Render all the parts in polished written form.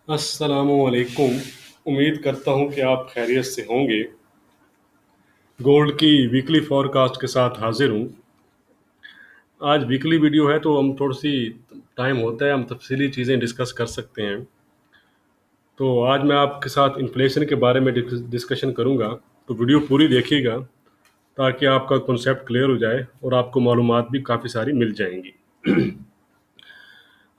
अस्सलामुअलैकुम। उम्मीद करता हूँ कि आप खैरियत से होंगे। गोल्ड की वीकली फॉरकास्ट के साथ हाजिर हूँ। आज वीकली वीडियो है तो हम थोड़ी सी टाइम होता है, हम तफसीली चीज़ें डिस्कस कर सकते हैं। तो आज मैं आपके साथ इन्फ्लेशन के बारे में डिस्कशन करूँगा। तो वीडियो पूरी देखिएगा ताकि आपका कॉन्सेप्ट क्लियर हो जाए और आपको मालूमात भी काफ़ी सारी मिल जाएंगी।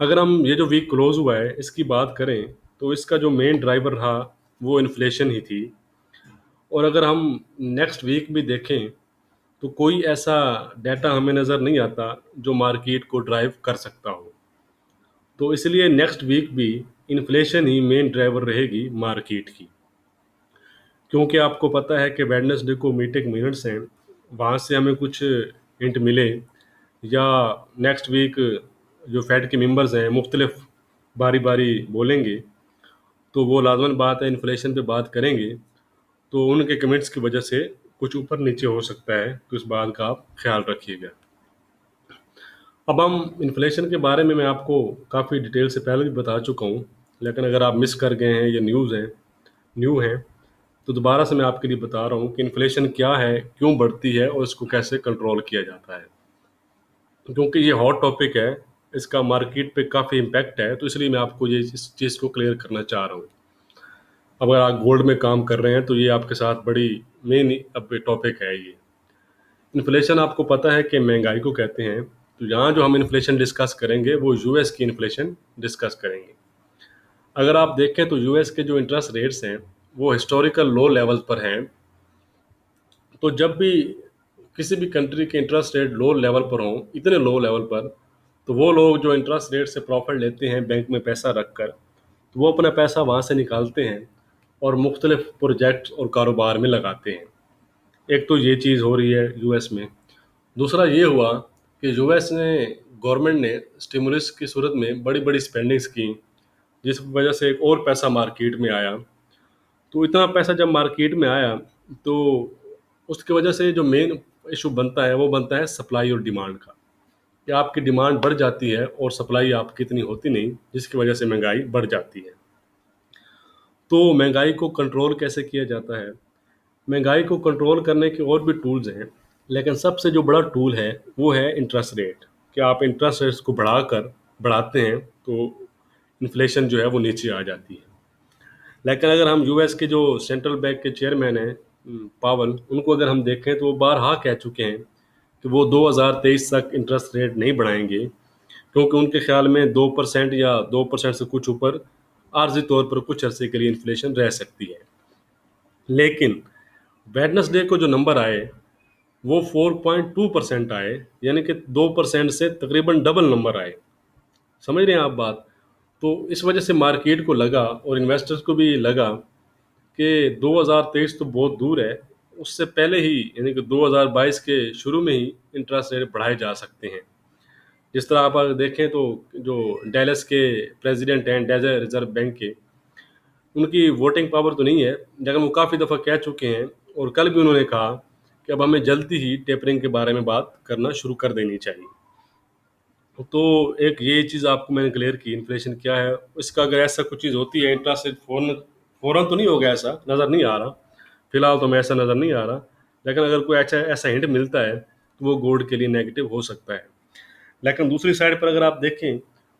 अगर हम ये जो वीक क्लोज हुआ है इसकी बात करें तो इसका जो मेन ड्राइवर रहा वो इन्फ्लेशन ही थी। और अगर हम नेक्स्ट वीक भी देखें तो कोई ऐसा डाटा हमें नज़र नहीं आता जो मार्केट को ड्राइव कर सकता हो। तो इसलिए नेक्स्ट वीक भी इन्फ्लेशन ही मेन ड्राइवर रहेगी मार्केट की, क्योंकि आपको पता है कि वेडनेसडे को मीटिंग मिनट्स हैं, वहाँ से हमें कुछ हिंट मिले या नेक्स्ट वीक जो फेड के मेंबर्स हैं मुख्तलिफ बारी बारी बोलेंगे, तो वो लाजमन बात है इन्फ्लेशन पे बात करेंगे। तो उनके कमेंट्स की वजह से कुछ ऊपर नीचे हो सकता है, तो इस बात का आप ख्याल रखिएगा। अब हम इन्फ्लेशन के बारे में मैं आपको काफ़ी डिटेल से पहले भी बता चुका हूँ, लेकिन अगर आप मिस कर गए हैं, ये न्यू हैं, तो दोबारा से मैं आपके लिए बता रहा हूँ कि इन्फ्लेशन क्या है, क्यों बढ़ती है और इसको कैसे कंट्रोल किया जाता है। क्योंकि ये हॉट टॉपिक है, इसका मार्केट पे काफ़ी इम्पैक्ट है, तो इसलिए मैं आपको ये इस चीज़ को क्लियर करना चाह रहा हूँ। अब अगर आप गोल्ड में काम कर रहे हैं तो ये आपके साथ बड़ी मेन अब टॉपिक है ये। इन्फ्लेशन आपको पता है कि महंगाई को कहते हैं। तो यहाँ जो हम इन्फ्लेशन डिस्कस करेंगे वो यूएस की इन्फ्लेशन डिस्कस करेंगे। अगर आप देखें तो यूएस के जो इंटरेस्ट रेट्स हैं वो हिस्टोरिकल लो लेवल पर हैं। तो जब भी किसी भी कंट्री के इंटरेस्ट रेट लो लेवल पर हों, इतने लो लेवल पर, तो वो लोग जो इंटरेस्ट रेट से प्रॉफिट लेते हैं बैंक में पैसा रख कर, तो वो अपना पैसा वहाँ से निकालते हैं और मुख्तलिफ प्रोजेक्ट और कारोबार में लगाते हैं। एक तो ये चीज़ हो रही है यूएस में। दूसरा ये हुआ कि यूएस ने गवर्नमेंट ने स्टिमुलस की सूरत में बड़ी बड़ी स्पेंडिंग्स की, जिस वजह से एक और पैसा मार्केट में आया। तो इतना पैसा जब मार्केट में आया तो उसकी वजह से जो मेन इशू बनता है वो बनता है सप्लाई और डिमांड का, कि आपकी डिमांड बढ़ जाती है और सप्लाई आपकी इतनी होती नहीं, जिसकी वजह से महंगाई बढ़ जाती है। तो महंगाई को कंट्रोल कैसे किया जाता है? महंगाई को कंट्रोल करने के और भी टूल्स हैं, लेकिन सबसे जो बड़ा टूल है वो है इंटरेस्ट रेट। कि आप इंटरेस्ट रेट्स को बढ़ाते हैं तो इन्फ्लेशन जो है वो नीचे आ जाती है। लेकिन अगर हम यूएस के जो सेंट्रल बैंक के चेयरमैन हैं पावल, उनको अगर हम देखें तो वो बारहा कह चुके हैं कि वो 2023 तक इंटरेस्ट रेट नहीं बढ़ाएंगे, क्योंकि उनके ख्याल में 2% या 2% से कुछ ऊपर आर्जी तौर पर कुछ अरसे के लिए इन्फ्लेशन रह सकती है। लेकिन वेडनेसडे को जो नंबर आए वो 4.2% आए, यानी कि 2% से तकरीबन डबल नंबर आए। समझ रहे हैं आप बात? तो इस वजह से मार्केट को लगा और इन्वेस्टर्स को भी लगा कि 2023 तो बहुत दूर है, उससे पहले ही यानी कि 2022 के शुरू में ही इंटरेस्ट रेट बढ़ाए जा सकते हैं। जिस तरह आप अगर देखें तो जो डेलस के प्रेसिडेंट हैं डेजर रिजर्व बैंक के, उनकी वोटिंग पावर तो नहीं है, लेकिन वो काफ़ी दफ़ा कह चुके हैं और कल भी उन्होंने कहा कि अब हमें जल्दी ही टेपरिंग के बारे में बात करना शुरू कर देनी चाहिए। तो एक ये चीज़ आपको मैंने क्लियर की इन्फ्लेशन क्या है। इसका अगर ऐसा कुछ चीज़ होती है इंटरेस्ट रेट फ़ौरन फ़ौरन तो नहीं होगा, ऐसा नज़र नहीं आ रहा। फिलहाल तो हमें ऐसा नज़र नहीं आ रहा, लेकिन अगर कोई ऐसा ऐसा हिंट मिलता है तो वो गोल्ड के लिए नेगेटिव हो सकता है। लेकिन दूसरी साइड पर अगर आप देखें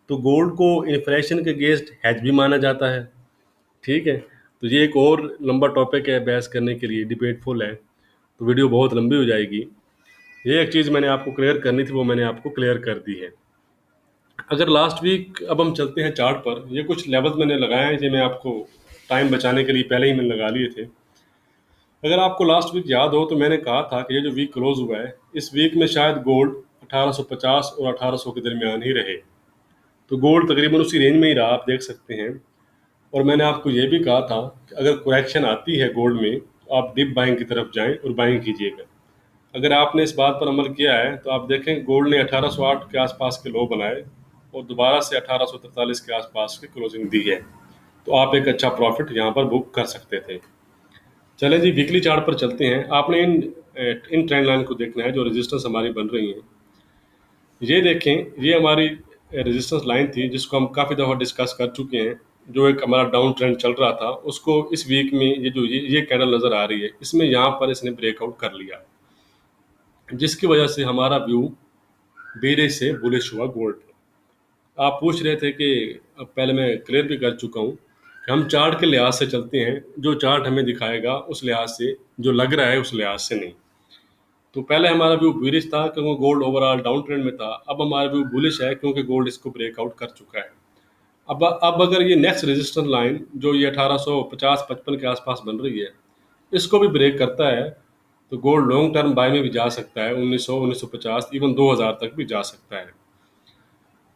तो गोल्ड को इन्फ्लेशन के अगेंस्ट हैज भी माना जाता है। ठीक है, तो ये एक और लंबा टॉपिक है बहस करने के लिए, डिबेटफुल है, तो वीडियो बहुत लंबी हो जाएगी। ये एक चीज़ मैंने आपको क्लियर करनी थी, वो मैंने आपको क्लियर कर दी है। अगर लास्ट वीक अब हम चलते हैं चार्ट पर, ये कुछ लेवल्स मैंने लगाए हैं, जो मैं आपको टाइम बचाने के लिए पहले ही मैंने लगा लिए थे। अगर आपको लास्ट वीक याद हो तो मैंने कहा था कि ये जो वीक क्लोज हुआ है इस वीक में शायद गोल्ड 1850 और 1800 के दरमियान ही रहे। तो गोल्ड तकरीबन उसी रेंज में ही रहा, आप देख सकते हैं। और मैंने आपको ये भी कहा था कि अगर करेक्शन आती है गोल्ड में तो आप डिप बाइंग की तरफ जाएं और बाइंग कीजिएगा। अगर आपने इस बात पर अमल किया है तो आप देखें गोल्ड ने 1808 के आसपास के लो बनाए और दोबारा से 1843 के आसपास की क्लोजिंग दी है। तो आप एक अच्छा प्रॉफिट यहाँ पर बुक कर सकते थे। चलें जी, वीकली चार्ट पर चलते हैं। आपने इन ट्रेंड लाइन को देखना है जो रेजिस्टेंस हमारी बन रही हैं। ये देखें, ये हमारी रेजिस्टेंस लाइन थी जिसको हम काफ़ी दफ़ा डिस्कस कर चुके हैं। जो एक हमारा डाउन ट्रेंड चल रहा था उसको इस वीक में ये कैंडल नज़र आ रही है, इसमें यहाँ पर इसने ब्रेकआउट कर लिया, जिसकी वजह से हमारा व्यू बेरिश से बुलिश हुआ गोल्ड पर। आप पूछ रहे थे कि अब पहले मैं क्लियर भी कर चुका हूँ कि हम चार्ट के लिहाज से चलते हैं, जो चार्ट हमें दिखाएगा उस लिहाज से, जो लग रहा है उस लिहाज से नहीं। तो पहले हमारा व्यू बुलिश था क्योंकि गोल्ड ओवरऑल डाउन ट्रेंड में था। अब हमारा व्यू बुलिश है क्योंकि गोल्ड इसको ब्रेकआउट कर चुका है। अब अगर ये नेक्स्ट रेजिस्टेंस लाइन जो ये 1850-55 के आसपास बन रही है, इसको भी ब्रेक करता है तो गोल्ड लॉन्ग टर्म बाय में भी जा सकता है, 1900 1950 इवन 2000 तक भी जा सकता है।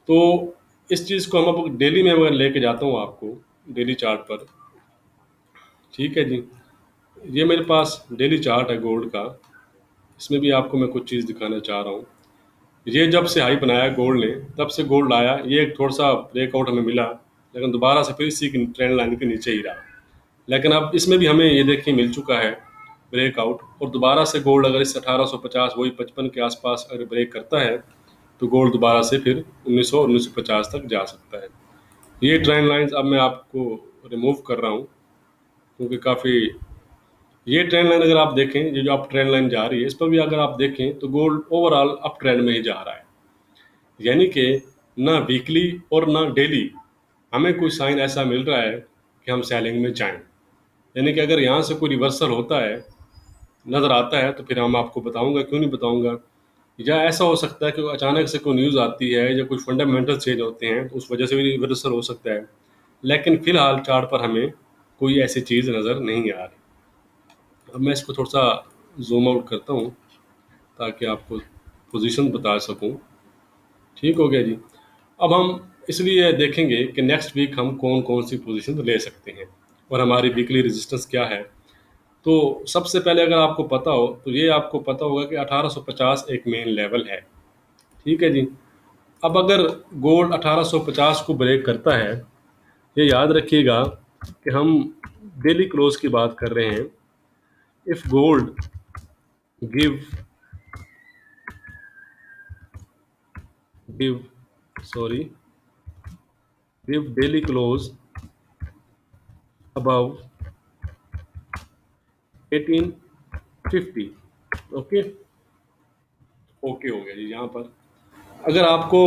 तो इस चीज़ को हम अब डेली में अगर लेके जाता हूँ आपको, डेली चार्ट पर, ठीक है जी। ये मेरे पास डेली चार्ट है गोल्ड का, इसमें भी आपको मैं कुछ चीज़ दिखाना चाह रहा हूँ। ये जब से हाई बनाया गोल्ड ने, तब से गोल्ड आया, ये एक थोड़ा सा ब्रेकआउट हमें मिला, लेकिन दोबारा से फिर इसी की ट्रेंड लाइन के नीचे ही रहा। लेकिन अब इसमें भी हमें ये देखिए मिल चुका है ब्रेकआउट, और दोबारा से गोल्ड अगर इस 1850 वही 55 के आसपास अगर ब्रेक करता है तो गोल्ड दोबारा से फिर 1900 1950 तक जा सकता है। ये ट्रेंड लाइंस अब मैं आपको रिमूव कर रहा हूँ क्योंकि काफ़ी, ये ट्रेंड लाइन अगर आप देखें, ये जो आप ट्रेंड लाइन जा रही है, इस पर भी अगर आप देखें तो गोल्ड ओवरऑल अप ट्रेंड में ही जा रहा है। यानी कि ना वीकली और ना डेली हमें कोई साइन ऐसा मिल रहा है कि हम सेलिंग में जाएं। यानी कि अगर यहाँ से कोई रिवर्सल होता है, नज़र आता है, तो फिर हम आपको बताऊंगा, क्यों नहीं बताऊंगा। या ऐसा हो सकता है कि अचानक से कोई न्यूज़ आती है या कुछ फंडामेंटल चेंज होते हैं तो उस वजह से भी रिवर्सल हो सकता है। लेकिन फिलहाल चार्ट पर हमें कोई ऐसी चीज़ नज़र नहीं आ रही। अब मैं इसको थोड़ा सा जूम आउट करता हूँ ताकि आपको पोजीशन बता सकूँ। ठीक हो गया जी। अब हम इसलिए देखेंगे कि नेक्स्ट वीक हम कौन कौन सी पोजीशन ले सकते हैं और हमारी वीकली रेजिस्टेंस क्या है। तो सबसे पहले अगर आपको पता हो तो ये आपको पता होगा कि 1850 एक मेन लेवल है। ठीक है जी। अब अगर गोल्ड 1850 को ब्रेक करता है, ये याद रखिएगा कि हम डेली क्लोज की बात कर रहे हैं। If gold give give sorry give daily close above 1850, okay. Okay हो गया जी। यहाँ पर अगर आपको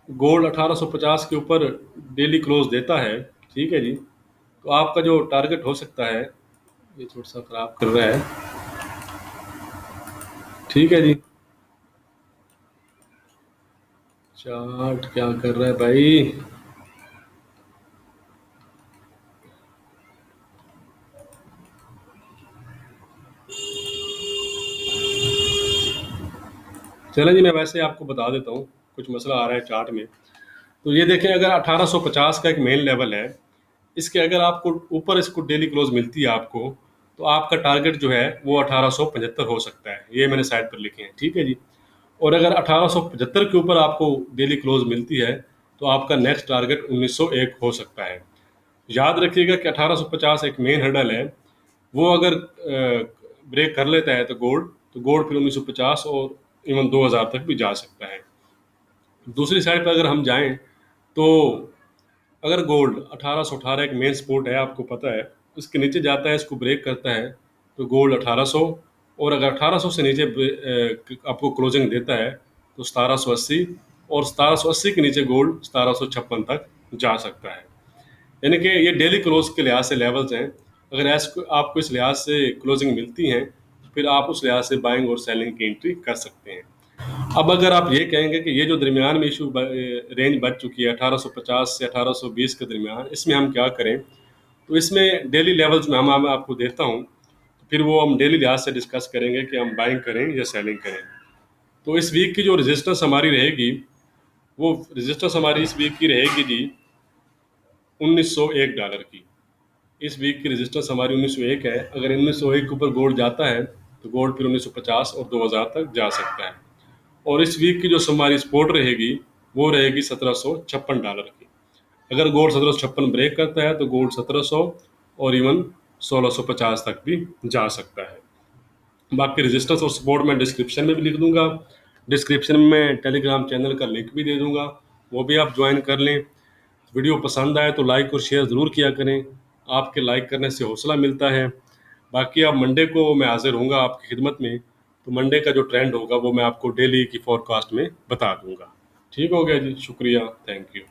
गोल्ड 1850 के ऊपर डेली क्लोज देता है, ठीक है जी, तो आपका जो टारगेट हो सकता है, ये थोड़ा सा खराब कर रहा है, ठीक है जी। चार्ट क्या कर रहा है भाई। चलें जी, मैं वैसे आपको बता देता हूँ, कुछ मसला आ रहा है चार्ट में। तो ये देखें, अगर 1850 का एक मेन लेवल है, इसके अगर आपको ऊपर इसको डेली क्लोज मिलती है आपको, तो आपका टारगेट जो है वो 1875 हो सकता है। ये मैंने साइड पर लिखे हैं, ठीक है जी। और अगर 1875 के ऊपर आपको डेली क्लोज मिलती है तो आपका नेक्स्ट टारगेट 1901 हो सकता है। याद रखिएगा कि 1850 एक मेन हर्डल है, वो अगर ब्रेक कर लेता है तो गोल्ड फिर 1950 और इवन 2000 तक भी जा सकता है। दूसरी साइड पर अगर हम जाएं तो अगर गोल्ड 1818 एक मेन सपोर्ट है, आपको पता है, उसके नीचे जाता है, इसको ब्रेक करता है, तो गोल्ड 1800, और अगर 1800 से नीचे आपको क्लोजिंग देता है तो 1780, और 1780 के नीचे गोल्ड 1756 तक जा सकता है। यानी कि ये डेली क्लोज के लिहाज से लेवल्स हैं। अगर आपको इस लिहाज से क्लोजिंग मिलती हैं तो फिर आप उस लिहाज से बाइंग और सेलिंग की एंट्री कर सकते हैं। अब अगर आप ये कहेंगे कि ये जो दरमियान में इशू रेंज बच चुकी है 1850 से 1820 के दरमियान, इसमें हम क्या करें, तो इसमें डेली लेवल्स में हम आपको देता हूँ, तो फिर वो हम डेली लिहाज से डिस्कस करेंगे कि हम बाइंग करें या सेलिंग करें। तो इस वीक की जो रेजिस्टेंस हमारी रहेगी, वो रेजिस्टेंस हमारी इस वीक की रहेगी जी $1901 की। इस वीक की रेजिस्टेंस हमारी 1901 है। अगर 1901 के ऊपर गोल्ड जाता है तो गोल्ड फिर 1950 और 2000 तक जा सकता है। और इस वीक की जो हमारी सपोर्ट रहेगी वो रहेगी $1756 की। अगर गोल्ड 1756 ब्रेक करता है तो गोल्ड 1700 और इवन 1650 तक भी जा सकता है। बाकी रेजिस्टेंस और सपोर्ट मैं डिस्क्रिप्शन में भी लिख दूंगा, डिस्क्रिप्शन में टेलीग्राम चैनल का लिंक भी दे दूंगा, वो भी आप ज्वाइन कर लें। वीडियो पसंद आए तो लाइक और शेयर ज़रूर किया करें, आपके लाइक करने से हौसला मिलता है। बाकी अब मंडे को मैं हाजिर होऊंगा आपकी खिदमत में, तो मंडे का जो ट्रेंड होगा वो मैं आपको डेली की फोरकास्ट में बता दूंगा। ठीक हो गया जी, शुक्रिया, थैंक यू।